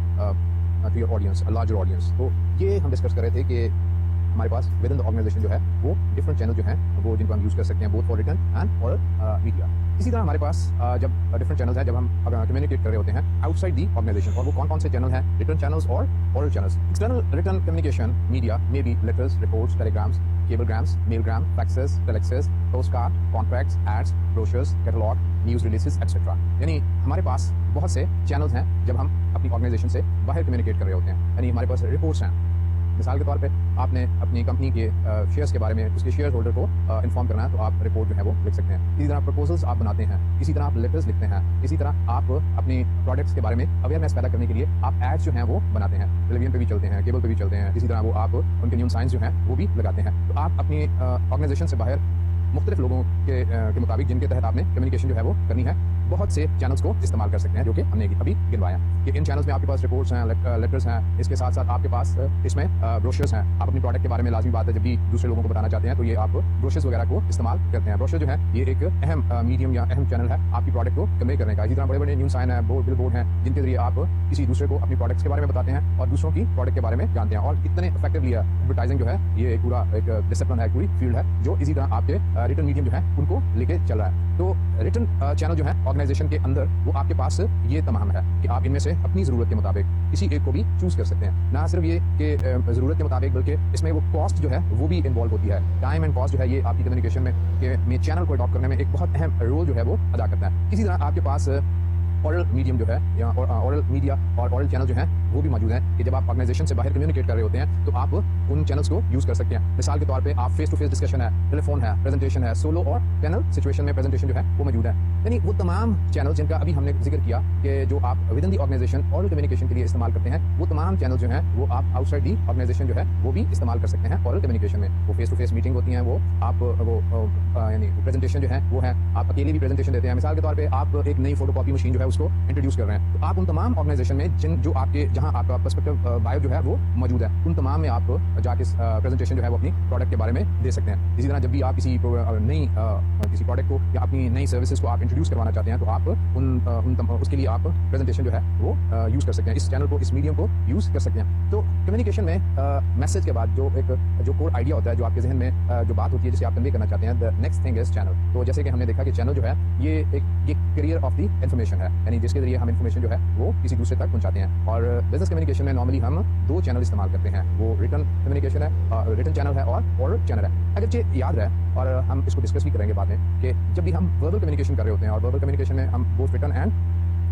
to your audience, a larger audience. तो ये हम डिस्कस कर रहे थे कि हमारे पास विद इन द ऑर्गेनाइजेशन जो है वो डिफरेंट चैनल जो हैं वो जिनको हम यूज़ कर सकते हैं बोथ फॉर रिटन एंड और मीडिया। इसी तरह हमारे पास जब डिफरेंट चैनल्स हैं, जब हम कम्युनिकेट कर रहे होते हैं आउटसाइड दी ऑर्गेनाइजेशन, और वो कौन कौन से चैनल हैं, रिटन चैनल्स और oral channels. External written communication media में बी letters, reports, telegrams, cablegrams, mailgram, faxes, telexes, postcard, contracts, ads, brochures, catalog, news releases, etc. यानी हमारे पास बहुत से चैनल्स हैं जब हम अपनी ऑर्गेनाइजेशन से बाहर कम्युनिकेट कर रहे होते हैं। यानी हमारे पास रिपोर्ट्स हैं, मिसाल के तौर पे आपने अपनी कंपनी के शेयर्स के बारे में उसके शेयर होल्डर को इन्फॉर्म करना है तो आप रिपोर्ट जो है वो लिख सकते हैं। इसी तरह प्रपोजल्स आप बनाते हैं, इसी तरह आप लेटर्स लिखते हैं, इसी तरह आप अपनी प्रोडक्ट्स के बारे में अवेयरनेस पैदा करने के लिए आप एड्स जो हैं वो बनाते हैं, टेलीविजन पे भी चलते हैं, केबल पे भी चलते हैं। इसी तरह वो आप उनके न्यूज़ साइंस जो हैं वो भी लगाते हैं। तो आप अपनी ऑर्गेनाइजेशन से बाहर मुख्तलिफ लोगों के मुताबिक जिनके तहत आपने कम्युनिकेशन जो है वो करनी है, बहुत से चैनल्स को इस्तेमाल कर सकते हैं जो कि हमने अभी गिनवाया कि इन चैनल्स में आपके पास रिपोर्ट्स हैं, लेटर्स हैं, इसके साथ साथ आपके पास इसमें ब्रोशर्स हैं। आप अपनी प्रोडक्ट के बारे में लाजमी बात है जब भी दूसरे लोगों को बताना चाहते हैं तो ये आप ब्रोशर्स वगैरह को इस्तेमाल करते हैं। ब्रोशर जो है ये एक अहम मीडियम या अहम चैनल है आपकी प्रोडक्ट को कन्वे करने का। इसी तरह बड़े बड़े न्यूज़ साइन है, बिल बोर्ड हैं जिनके जरिए आप किसी दूसरे को अपनी प्रोडक्ट्स के बारे में बताते हैं और दूसरों की प्रोडक्ट के बारे में जानते हैं। और इतने इफेक्टिवली एडवर्टाइजिंग जो है ये पूरा एक डिसिप्लिन है, पूरी फील्ड है जो इसी तरह आपके रिटन मीडियम जो है उनको लेके चल रहा है। तो रिटन चैनल जो है ऑर्गेनाइजेशन के अंदर वो आपके पास ये तमाम है कि आप इनमें से अपनी ज़रूरत के मुताबिक किसी एक को भी चूज़ कर सकते हैं। ना सिर्फ ये कि ज़रूरत के मुताबिक, बल्कि इसमें वो कॉस्ट जो है वो भी इन्वॉल्व होती है। टाइम एंड कॉस्ट जो है ये आपकी कम्युनिकेशन में चैनल को अडॉप्ट करने में एक बहुत अहम रोल जो है वो अदा करता है। इसी तरह आपके पास ऑरल मीडियम जो है या ऑरल मीडिया और ऑरल चैनल जो हैं वो भी मौजूद हैं कि जब आप ऑर्गेनाइजेशन से बाहर कम्युनिकेट कर रहे होते हैं तो आप उन चैनल्स को यूज़ कर सकते हैं। मिसाल के तौर पे आप फेस टू फेस डिस्कशन है, टेलीफोन है, प्रेजेंटेशन है, सोलो और पैनल सिचुएशन में प्रेजेंटेशन जो है वो मौजूद है। यानी वो तमाम चैनल जिनका अभी हमने जिक्र किया कि जो आप within the organization oral communication के लिए इस्तेमाल करते हैं, वो तमाम चैनल जो हैं वो आप आउटसाइड दी ऑर्गेनाइजेशन जो है वो भी इस्तेमाल कर सकते हैं ऑरल कम्युनिकेशन में। वो फेस टू फेस मीटिंग होती हैं, वो आप यानी प्रेजेंटेशन जो है वो है, आप अकेले भी प्रेजेंटेशन देते हैं। मिसाल के तौर पर आप एक नई फोटोकॉपी मशीन जो है उसको इंट्रोड्यूस कर रहे हैं, तो आप उन तमाम ऑर्गेनाइजेशन में जो आपके जहां आपका पर्सपेक्टिव बायो जो है वो मौजूद है, उन तमाम में आप जाके प्रेजेंटेशन जो है वो अपनी प्रोडक्ट के बारे में दे सकते हैं। इसी तरह जब भी आप किसी नई किसी प्रोडक्ट को या अपनी नई सर्विसेज को आप इंट्रोड्यूस करवाना चाहते हैं तो आप उसके लिए आप प्रेजेंटेशन जो है वो यूज़ कर सकते हैं, इस चैनल को, इस मीडियम को यूज़ कर सकते हैं। तो कम्युनिकेशन में मैसेज के बाद जो कोर आइडिया होता है, जो आपके जहन में जो बात होती है जिसे आप कन्वे करना चाहते हैं, the next thing is channel. तो जैसे कि हमने देखा कि चैनल जो है ये एक करियर ऑफ द इन्फॉर्मेशन है, यानी जिसके जरिए हम इन्फॉर्मेशन जो है वो किसी दूसरे तक पहुंचाते हैं। और बिजनेस कम्युनिकेशन में नॉर्मली हम दो चैनल इस्तेमाल करते हैं, वो रिटन कम्युनिकेशन है, रिटन चैनल है और ओरल चैनल है। अगरचे याद रहे और हम इसको डिस्कस भी करेंगे बाद में कि जब भी हम वर्बल कम्युनिकेशन कर रहे होते हैं और वर्बल कम्युनिकेशन में हम both written and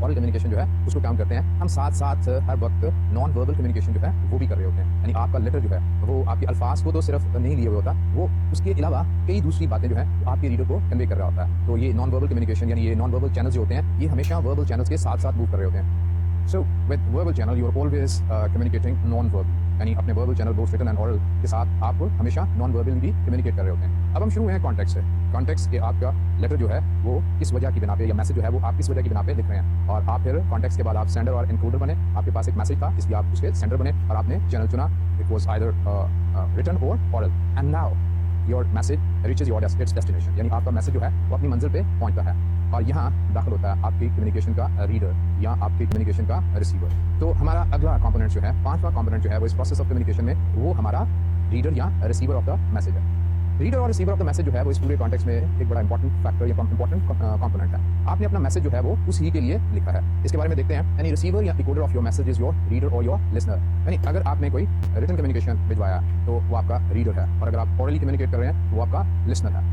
oral communication जो है उसको काम करते हैं, हम साथ साथ हर वक्त नॉन वर्बल कम्युनिकेशन जो है वो भी कर रहे होते हैं। यानी आपका लेटर जो है वो आपके अल्फाज को तो सिर्फ नहीं लिए हुए होता, वो उसके अलावा कई दूसरी बातें जो है वो आपके रीडर को कन्वे कर रहा होता है। तो ये नॉन वर्बल कम्युनिकेशन यानी ये नॉन वर्बल चैनल्स जो होते हैं ये हमेशा वर्बल चैनल्स के साथ साथ मूव कर रहे होते हैं। So with verbal channel you are always communicating non-verbal, यानी अपने verbal channel both written and oral के साथ आप हमेशा non-verbal भी communicate कर रहे होते हैं। अब हम शुरू हैं कॉन्टेक्स्ट से। कॉन्टेक्स्ट के आपका लेटर जो है वो किस वजह की बिना पे या मैसेज जो है वो आप किस वजह की बिना पे लिख रहे हैं, और आप फिर कॉन्टेक्स्ट के बाद आप सेंडर और इनकोडर बने। आपके पास एक मैसेज था इसलिए आप उसके सेंडर बने और आपने चैनल चुना। इट वॉज आइदर रिटन और oral and now your message reaches your its destination, यानी आपका मैसेज जो है वो अपनी मंजिल पे पहुंचता है और यहाँ दाखिल होता है आपकी कम्युनिकेशन का रीडर या आपकी कम्युनिकेशन का रिसीवर। तो हमारा अगला कंपोनेंट जो है, पांचवा कंपोनेंट जो है वो इस प्रोसेस ऑफ कम्युनिकेशन में वो हमारा रीडर या रिसीवर ऑफ द मैसेज है। रीडर और रिसीवर ऑफ द मैसेज जो है वो इस पूरे कॉन्टेक्स्ट में एक बड़ा इंपॉर्टेंट फैक्टर या इंपॉर्टेंट कंपोनेंट है। आपने अपना मैसेज जो है वो उस ही के लिए लिखा है, इसके बारे में देखते हैं। यानी रिसीवर या decoder of your message is your reader और योर लिसनर। यानी अगर आपने कोई रिटन कम्युनिकेशन भिजवाया तो वो आपका रीडर है, और अगर आप ऑरली कम्युनिकेट कर रहे हैं तो वो आपका लिसनर है,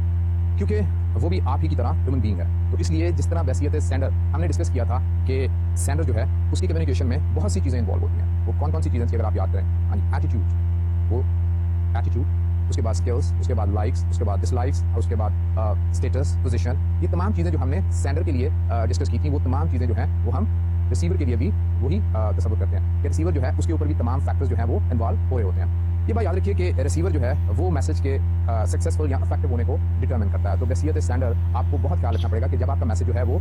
क्योंकि वो भी आप ही की तरह ह्यूमन बीइंग है। तो इसलिए जिस तरह वैसियत सेंडर हमने डिस्कस किया था कि सेंडर जो है उसकी कम्युनिकेशन में बहुत सी चीज़ें इन्वॉल्व होती हैं। वो कौन कौन सी चीज़ें अगर आप याद करें, एटीट्यूड, वो एटीट्यूड, उसके बाद स्किल्स, उसके बाद लाइक्स, उसके बाद डिसलाइक्स, उसके बाद स्टेटस, पोजीशन, ये तमाम चीज़ें जो हमने सेंडर के लिए डिस्कस की थी, वो तमाम चीज़ें जो हैं वो हम रिसीवर के लिए भी वही तस्वुर करते हैं कि रिसीवर जो है उसके ऊपर भी तमाम फैक्टर्स जो हैं वो इन्वॉल्व हो रहे होते हैं। ये बात याद रखिए कि रिसीवर जो है वो मैसेज के सक्सेसफुल या इफेक्टिव होने को डिटरमिन करता है। तो वैसियत स्टैंडर्ड आपको बहुत ख्याल रखना पड़ेगा कि जब आपका मैसेज जो है वो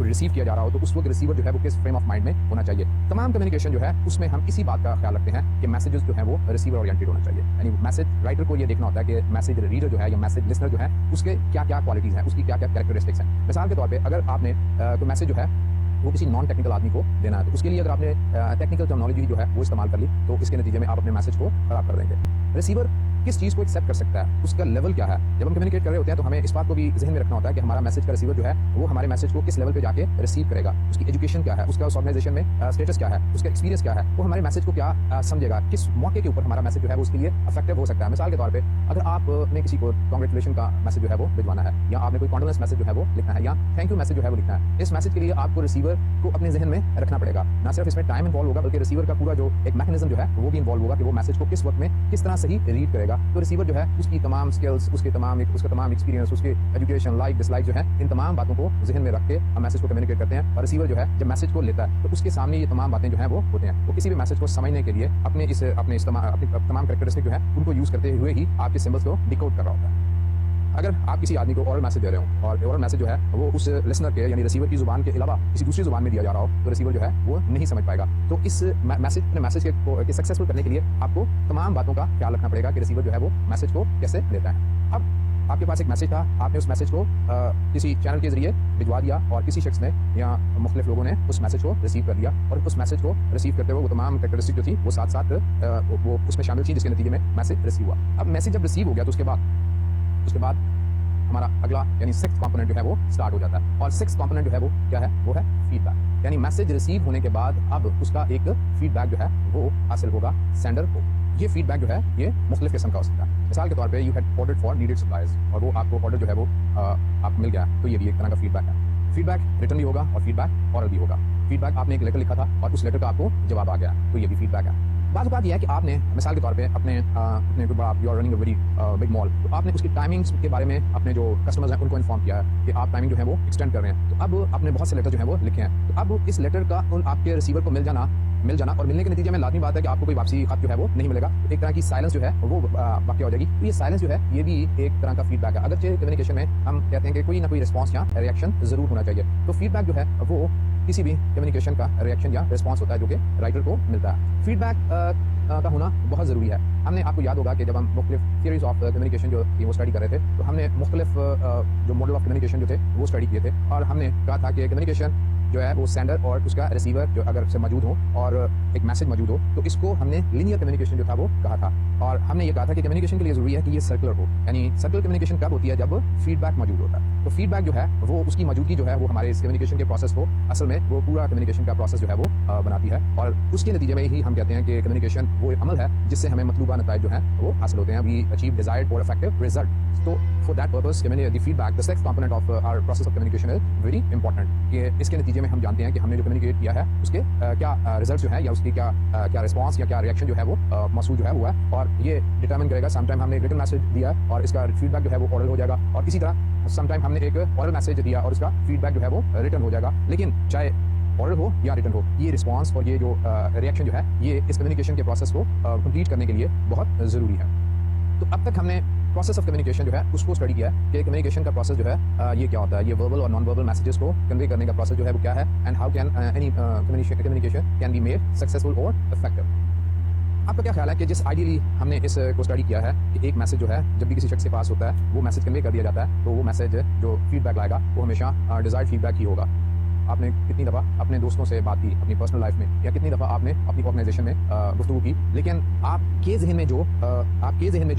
रिसीव किया जा रहा हो तो उस वक्त रिसीवर जो है वो किस फ्रेम ऑफ माइंड में होना चाहिए। तमाम कम्युनिकेशन जो है उसमें हम इसी बात का ख्याल रखते हैं कि मैसेजेस जो है वो रिसीवर ओरिएंटेड होना चाहिए। यानी मैसेज राइटर को ये देखना होता है कि मैसेज रीडर जो है या मैसेज लिसनर जो है उसके क्या क्या क्वालिटीज़ हैं, उसकी क्या क्या कैरेक्टरिस्टिक्स हैं। मिसाल के तौर पर अगर आपने कोई मैसेज जो है वो किसी नॉन टेक्निकल आदमी को देना है तो उसके लिए अगर आपने टेक्निकल टर्मिनोलॉजी जो है वो इस्तेमाल कर ली तो इसके नतीजे में आप अपने मैसेज को खराब कर देंगे। रिसीवर किस चीज़ को एक्सेप्ट कर सकता है, उसका लेवल क्या है। जब हम कम्युनिकेट कर रहे होते हैं तो हमें इस बात को भी जहन में रखना होता है कि हमारा मैसेज का रिसीवर जो है वो हमारे मैसेज को किस लेवल पे जाके रिसीव करेगा, उसकी एजुकेशन क्या है, उसका उस ऑर्गेनाइजेशन में स्टेटस क्या है, उसका एक्सपीरियंस क्या है, वो हमारे मैसेज को क्या समझेगा, किस मौके के ऊपर हमारा मैसेज जो है वो उसके लिए इफेक्टिव हो सकता है। मिसाल के तौर पर अगर आपने किसी को कॉन्ग्रेचुलेशन का मैसेज जो है वो भिजवाना है, या आपने कोई कॉन्डोलेंस मैसेज जो है वो लिखना है, या थैंक यू मैसेज जो है वो लिखना है, इस मैसेज के लिए आपको रिसीवर को अपने जहन में रखना पड़ेगा। ना सिर्फ इसमें टाइम इन्वॉल्व होगा बल्कि रिसीवर का पूरा जो एक मैकेनिज्म जो है वो भी इन्वॉल्व होगा कि वो मैसेज को किस वक्त में किस तरह सही रीड करेगा। तो रिसीवर जो है उसकी तमाम स्किल्स, उसका तमाम एक्सपीरियंस, उसके एजुकेशन, लाइक डिसलाइक जो है, इन तमाम बातों को जहन में रख के हम मैसेज को कम्युनिकेट करते हैं। और रिसीवर जो है जब मैसेज को लेता है तो उसके सामने ये तमाम बातें जो है वो होते हैं। वो किसी भी मैसेज को समझने के लिए अपने तमाम कैरेक्टरिस्टिक जो है उनको यूज करते हुए ही आपके सिंबल्स को डिकोड कर रहा होता है। अगर आप किसी आदमी को ओरल मैसेज दे रहे हो और ओरल मैसेज जो है वो उस लिसनर के यानी रिसीवर की जुबान के अलावा किसी दूसरी जुबान में दिया जा रहा हो तो रिसीवर जो है वो नहीं समझ पाएगा। तो इस मैसेज के सक्सेसफुल करने के लिए आपको तमाम बातों का ख्याल रखना पड़ेगा कि रिसीवर जो है वो मैसेज को कैसे लेता है। अब आपके पास एक मैसेज था, आपने उस मैसेज को किसी चैनल के जरिए भिजवा दिया और किसी शख्स ने या मुख्तलिफ लोगों ने उस मैसेज को रिसीव कर लिया, और उस मैसेज को रिसीव करते हुए वो तमाम कैरेक्टरिस्टिक जो थी वो साथ साथ वो उसमें शामिल थी, जिसके नतीजे में मैसेज रिसीव हुआ। अब मैसेज जब रिसीव हो गया तो उसके बाद हमारा अगला यानी सिक्स्थ कंपोनेंट जो है वो स्टार्ट हो जाता है। और सिक्स्थ कंपोनेंट जो है वो क्या है? वो है फीडबैक। यानी मैसेज रिसीव होने के बाद अब उसका एक फीडबैक जो है वो हासिल होगा सेंडर को। ये फीडबैक जो है ये मुख्तलिफ किस्म का हो सकता है। मिसाल के तौर पे you had ordered for needed supplies और वो आपको ऑर्डर जो है वो आपको मिल गया, तो ये भी एक तरह का फीडबैक है। फीडबैक रिटर्न भी होगा और फीडबैक ऑरल भी होगा। फीडबैक आपने एक लेटर लिखा था और उस लेटर का आपको जवाब आ गया, तो ये भी फीडबैक है। बात बात यह है कि आपने मिसाल के तौर पे अपने you are running a very big mall, तो आपने उसकी टाइमिंग्स के बारे में अपने जो कस्टमर्स हैं उनको इन्फॉर्म किया है कि आप टाइमिंग जो है वो एक्सटेंड कर रहे हैं। तो अब आपने बहुत से लेटर जो है वो लिखे हैं, तो अब इस लेटर का उन आपके रिसीवर को मिल जाना और मिलने के नतीजे में लाजमी बात है कि आपको कोई वापसी खत जो है वो नहीं मिलेगा। तो एक तरह की साइलेंस जो है वो वाक़ हो जाएगी। तो ये साइलेंस जो है ये भी एक तरह का फीडबैक है। अगरचे कम्युनिकेशन में हम कहते हैं कि कोई ना कोई रिस्पॉन्स या रिएक्शन ज़रूर होना चाहिए। तो फीडबैक जो है वो किसी भी कम्युनिकेशन का रिएक्शन या रिस्पॉन्स होता है जो कि राइटर को मिलता है। फीडबैक का होना बहुत ज़रूरी है। हमने आपको याद होगा कि जब हम मुख्तलिफ थियरीज ऑफ कम्युनिकेशन जो वो स्टडी कर रहे थे, तो हमने मुख्तलिफ जो मॉडल ऑफ कम्युनिकेशन जो थे वो स्टडी किए थे और हमने कहा था कि कम्युनिकेशन जो है वो सेंडर और उसका रिसीवर जो अगर से मौजूद हो और एक मैसेज मौजूद हो, तो इसको हमने लीनियर कम्युनिकेशन जो था वो कहा था। और हमने ये कहा था कि कम्युनिकेशन के लिए ज़रूरी है कि ये सर्कुलर हो, यानी सर्कुलर कम्युनिकेशन कब होती है? जब फीडबैक मौजूद होता है। तो फीडबैक जो है वो उसकी मौजूदगी जो है वो हमारे इस कम्युनिकेशन के प्रोसेस को असल में वो पूरा कम्युनिकेशन का प्रोसेस जो है वो बनाती है और उसके नतीजे में ही हम कहते हैं कि कम्युनिकेशन वो एक अमल है जिससे हमें मतलूबा नताइज जो है वो हासिल होते हैं। वी अचीव डिजायर्ड और इफेक्टिव रिजल्ट। तो for that purpose the feedback the sixth component of our process of communication is very important. कि इसके नतीजे में हम जानते हैं कि हमने जो कम्युनिकेट किया है उसके क्या रिजल्ट जो है या उसकी क्या रिस्पॉन्स या क्या रिएक्शन जो है वो मौसूल जो है हुआ है, और ये डिटरमिन करेगा। समटाइम हमने रिटन मैसेज दिया और इसका फीडबैक जो है वो ऑरल हो जाएगा, और इसी तरह समटाइम हमने एक ऑरल मैसेज दिया और उसका फीडबैक जो है वो रिटर्न हो जाएगा। लेकिन चाहे ऑरल हो या रिटर्न हो, ये रिस्पॉन्स और ये जो रिएक्शन जो है ये इस कम्युनिकेशन के प्रोसेस को कंप्लीट करने के लिए बहुत ज़रूरी है। तो अब तक हमने प्रोसेस ऑफ कम्युनिकेशन जो है उसको स्टडी किया है कि कम्युनिकेशन का प्रोसेस जो है ये क्या होता है, ये वर्बल और नॉन वर्बल मैसेजेस को कन्वे करने का प्रोसेस जो है वो क्या है, and how can any communication can be made successful और इफेक्टिव। आपका क्या ख्याल है कि जिस आइडियली हमने इस को स्टडी किया है कि एक मैसेज जो है जब भी किसी शख्स के पास होता है वो मैसेज कन्वे कर दिया जाता है, तो वो मैसेज जो फीडबैक लाएगा वो हमेशा डिजायर्ड फीडबैक ही होगा। आपने कितनी दफ़ा अपने दोस्तों से बात की अपनी पर्सनल लाइफ में, या कितनी दफ़ा आपने अपनी ऑर्गेनाइजेशन में गुफ्तगू की, लेकिन आपके जहन में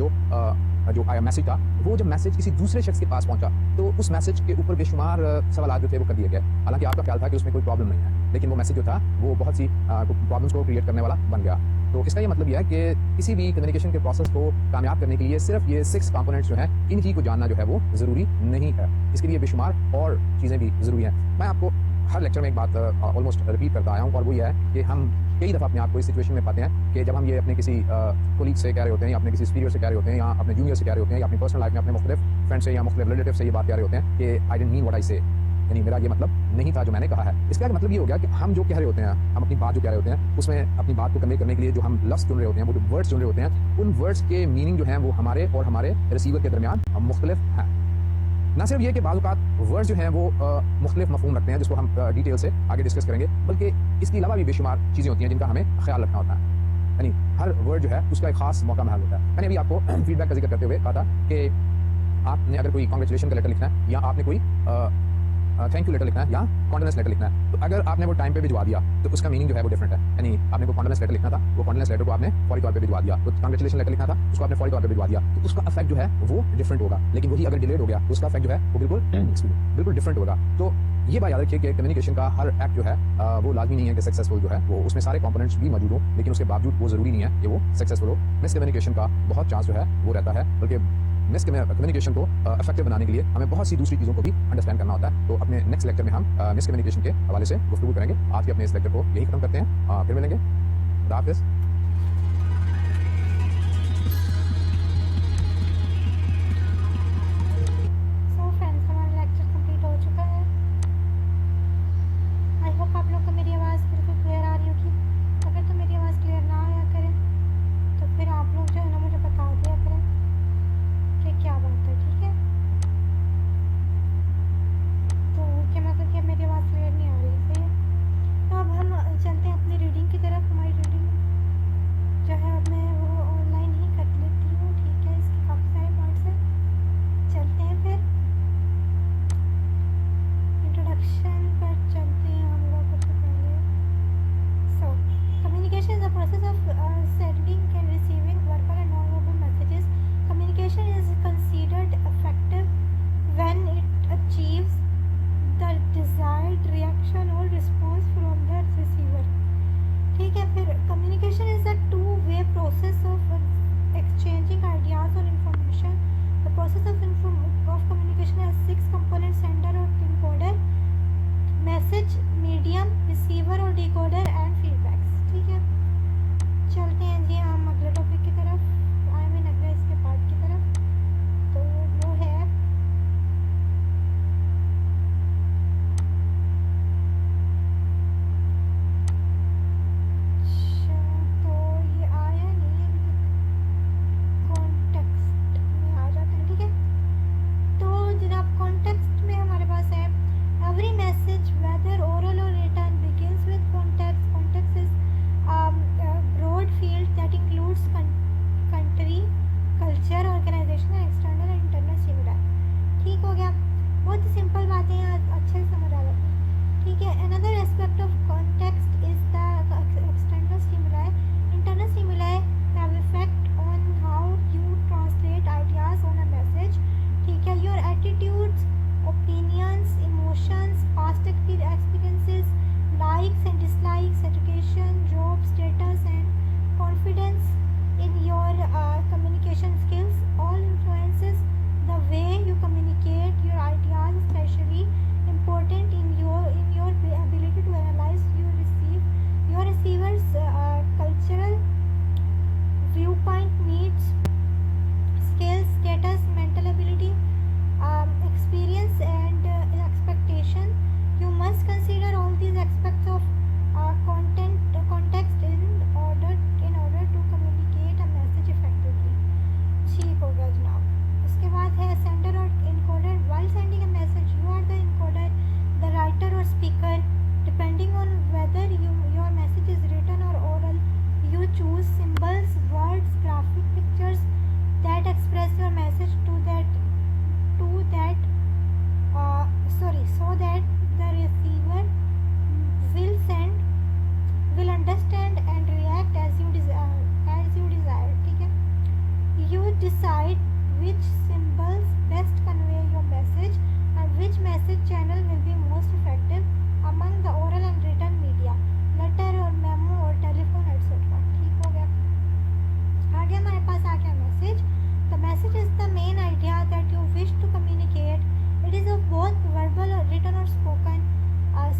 जो आया मैसेज था, वो जब मैसेज किसी दूसरे शख्स के पास पहुंचा तो उस मैसेज के ऊपर बेशुमार सवाल जो थे वो कर दिए गए। हालांकि आपका ख्याल था कि उसमें कोई प्रॉब्लम नहीं है, लेकिन वो मैसेज जो था वो बहुत सी प्रॉब्लम्स को क्रिएट करने वाला बन गया। तो इसका ये मतलब यह है कि किसी भी कम्युनिकेशन के प्रोसेस को कामयाब करने के लिए सिर्फ ये 6 कंपोनेंट्स जो हैं इन्हीं को जानना जो है वो ज़रूरी नहीं है। इसके लिए बेशुमार और चीज़ें भी ज़रूरी हैं। मैं आपको हर लेक्चर में एक बात ऑलमोस्ट रिपीट करता आया हूँ, और वो ये है कि हम कई दफ़ा अपने आप को इस सिचुएशन में पाते हैं कि जब हम ये अपने किसी कोलीग से कह रहे होते हैं या अपने किसी सुपीरियर से कह रहे होते हैं या अपने जूनियर से कह रहे होते हैं या अपनी पर्सनल लाइफ में अपने मुख्तलिफ फ्रेंड से या मुख्तलिफ रिलेटिव से ये बात कह रहे होते हैं कि I didn't mean what I से, यानी मेरा ये मतलब नहीं था जो मैंने कहा है। इसका मतलब ये हो गया कि हम जो कह रहे होते हैं, हम अपनी बात जो कह रहे होते हैं उसमें अपनी बात को कन्वे करने के लिए जो हम लफ्ज़ चुन रहे होते हैं, वो जो वर्ड्स चुन रहे होते हैं, उन वर्ड्स के मीनिंग जो हैं वो हमारे और हमारे रिसीवर के दरमियान मुख्तलिफ हैं। ना सिर्फ ये कि बाज़ औक़ात वर्ड्स जो हैं वो मुख्तलिफ मफ़हूम रखते हैं जिसको हम डिटेल से आगे डिस्कस करेंगे, बल्कि इसके अलावा भी बेशुमार चीज़ें होती हैं जिनका हमें ख्याल रखना होता है। यानी हर वर्ड जो है उसका एक ख़ास मौका महल होता है। मैंने अभी आपको फीडबैक का जिक्र करते हुए कहा था कि आपने अगर कोई कांग्रेचुलेशन का लेटर लिखना है या आपने कोई थैंक यू लेटर लिखना है या कॉन्डोलेंस लेटर लिखना है, तो अगर आपने वो टाइम पे भिजवा दिया तो उसका मीनिंग जो है वो डिफरेंट है। यानी आपने को कॉन्डोलेंस लेटर लिखना था, वो कॉन्डोलेंस लेटर को आपने फौरी तौर पे भिजवा दिया, तो कांग्रेचुलेशन लेटर लिखना था उसको आपने फौरी तौर पे भिजवा दिया, तो उसका इफेक्ट जो है वो डिफरेंट होगा। लेकिन वही अगर डिलेड हो गया तो उसका इफेक्ट जो है वो बिल्कुल डिफरेंट होगा। तो ये बात याद रखिए कि कम्युनिकेशन का हर एक्ट जो है वो लाजमी नहीं है कि सक्सेसफुल जो है वो उसमें सारे कंपोनेंट्स भी मौजूद हो, लेकिन उसके बावजूद वो ज़रूरी नहीं है कि वो सक्सेसफुल हो। मिस कम्युनिकेशन का बहुत चांस जो है वो रहता है, बल्कि मिस कम्युनिकेशन को इफेक्टिव बनाने के लिए हमें बहुत सी दूसरी चीज़ों को भी अंडरस्टैंड करना होता है। तो अपने नेक्स्ट लेक्चर में हम मिस कम्युनिकेशन के हवाले से गुफ्तगू करेंगे। आज के अपने इस लेक्चर को यही खत्म करते हैं, फिर मिलेंगे। खुदा हाफिज़। सो फ्रेंड्स, हमारा लेक्चर कंप्लीट हो चुका है। आई होप आप लोग को मेरी आवाज़ बिल्कुल क्लियर आ रही होगी। अगर तो मेरी आवाज़ क्लियर ना आया करे तो फिर आप लोग जो है ना मुझे बता दिया करें कि क्या बात है, ठीक है? तो क्या मतलब कि मेरी आवाज़ क्लियर नहीं आ रही, सही है? तो अब हम चलते हैं अपनी रीडिंग की तरफ। हमारी रीडिंग कॉलर सेंडर और इनकोडर, मैसेज मीडियम, रिसीवर और डिकोडर एंड फीडबैक्स। ठीक है, चलते हैं जी हम अगले टॉपिक की तरफ, आई मीन अगले इसके पार्ट की तरफ। तो वो है तो ये आया नहीं है, कॉन्टेक्स्ट में आ जाते हैं। ठीक है, तो जनाब कॉन्टेक्स्ट में हमारे पास है एवरी मैसेज वेदर ओरल और written begins with context. Context is broad field that includes country, culture, organization, external and internal stimuli. ठीक हो गया, बहुत ही सिंपल बातें हैं, अच्छे से समझ आ जाती हैं। ठीक है, another aspect of context is the external stimuli. Internal stimuli have effect on how you translate ideas on a message. ठीक है, your attitudes, opinions, emotions, past experiences, likes and dislikes, education, job status and confidence in your communication skills all influences the way you communicate your ideas, especially important in your ability to analyze your receivers cultural viewpoint, needs, skills, status, mental ability, experience and expectation. You must consider all these aspects of context in order to communicate a message effectively. ठीक हो गया जनाब। उसके बाद है sender और encoder. While sending a message, you are the encoder, the writer or speaker. Depending on whether your message is written or oral, you choose symbols, words, graphic pictures that express your message so that the receiver will understand and react as you desire. ठीक है, you decide which symbols best convey your message and which message channel will be most effective among the oral and written media, letter or memo or telephone etc. ठीक हो गया, आगे हमारे पास आ गया message. The message is the main idea that you wish to communicate. It is of both verbal or written or spoken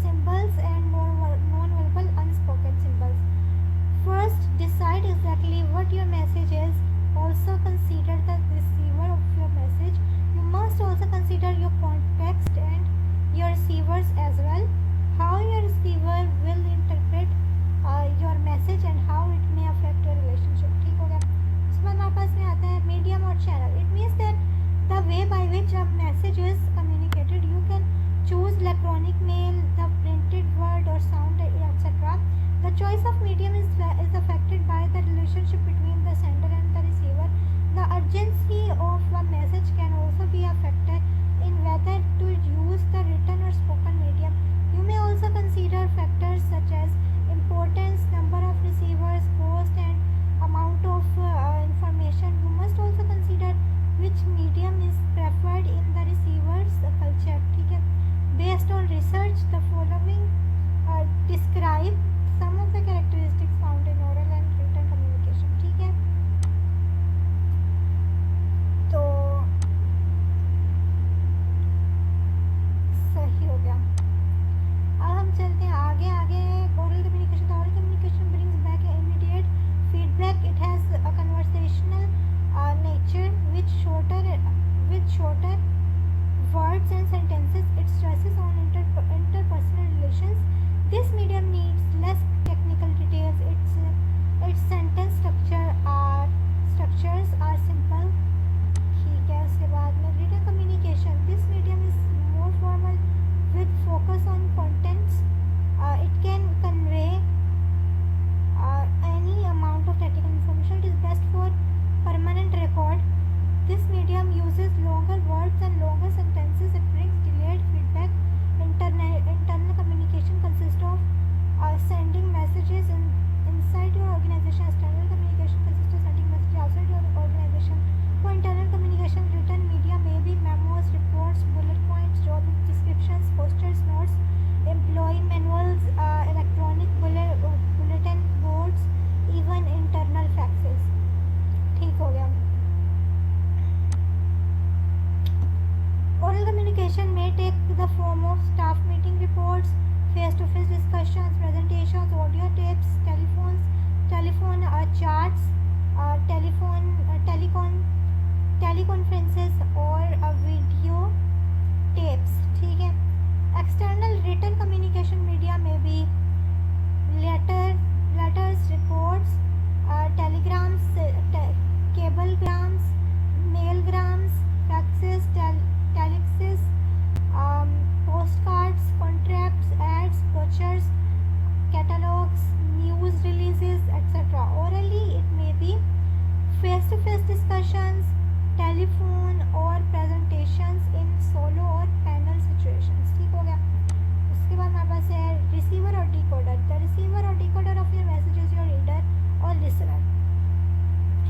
symbols and non-verbal unspoken symbols. First, decide exactly what your message is. Also consider the receiver of your message. You must also consider your context and your receivers as well. How your receiver will interpret your message and how it may affect your relationship. ठीक हो गया, उसके बाद हमारे पास में आता है medium और channel. It means that the way by which a message is communicated. You can choose electronic mail, the printed word or sound, etc. The choice of medium is affected by the relationship between the sender and the receiver. The urgency of a message can also be affected in whether to use the written or spoken medium. You may also consider factors such as importance, number of receivers, cost and amount of information. You must also consider which medium is preferred in the receiver's culture. ठीक है, based on research, the following describe some of the characteristics found in oral and written communication. ठीक है, तो सही हो गया। अब हम चलते हैं आगे oral communication. The oral communication brings back immediate feedback. It has a conversational nature with shorter words and sentences. It stresses on interpersonal relations. This medium needs less technical details. Its sentence structures are simple. ठीक है, उसके बाद में written communication. This medium is more formal with focus on contents. It can convey any amount of technical information. It is best for permanent record. This medium uses longer words and longer sentences. It brings delayed feedback. Internal communication consists of sending messages inside your organization. External communication consists of sending messages outside your organization. For internal communication, written media may be memos, reports, bullet points, job descriptions, posters, notes, employee manuals, electronic bulletin boards, even internal faxes. ठीक हो गया। Oral communication may conferences और video tapes, ठीक है। External written communication media में भी letters, reports, telegrams, cablegrams, mailgrams, faxes, telexes, postcards, contracts, ads, brochures, catalogs, news releases, etc. Orally, it may be face-to-face discussions, telephone or presentations in solo or panel situations. ठीक हो गया। उसके बाद हमारे पास है receiver और decoder. The receiver or decoder of your message is your reader or listener.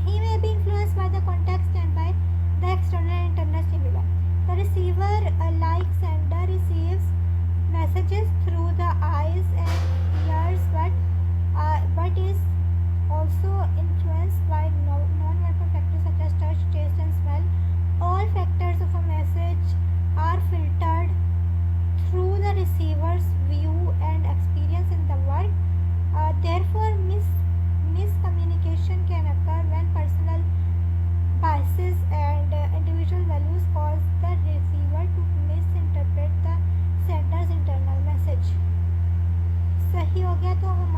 He may be influenced by the context and by the external and internal stimuli. The receiver, like sender, receives messages through the eyes and ears, but is also influenced by non-verbal factors such as touch, taste, and smell. All factors of a message are filtered through the receiver's view and experience in the world. Therefore, miscommunication can occur when personal biases and individual values cause the receiver to misinterpret the sender's internal message. सही हो गया। तो हम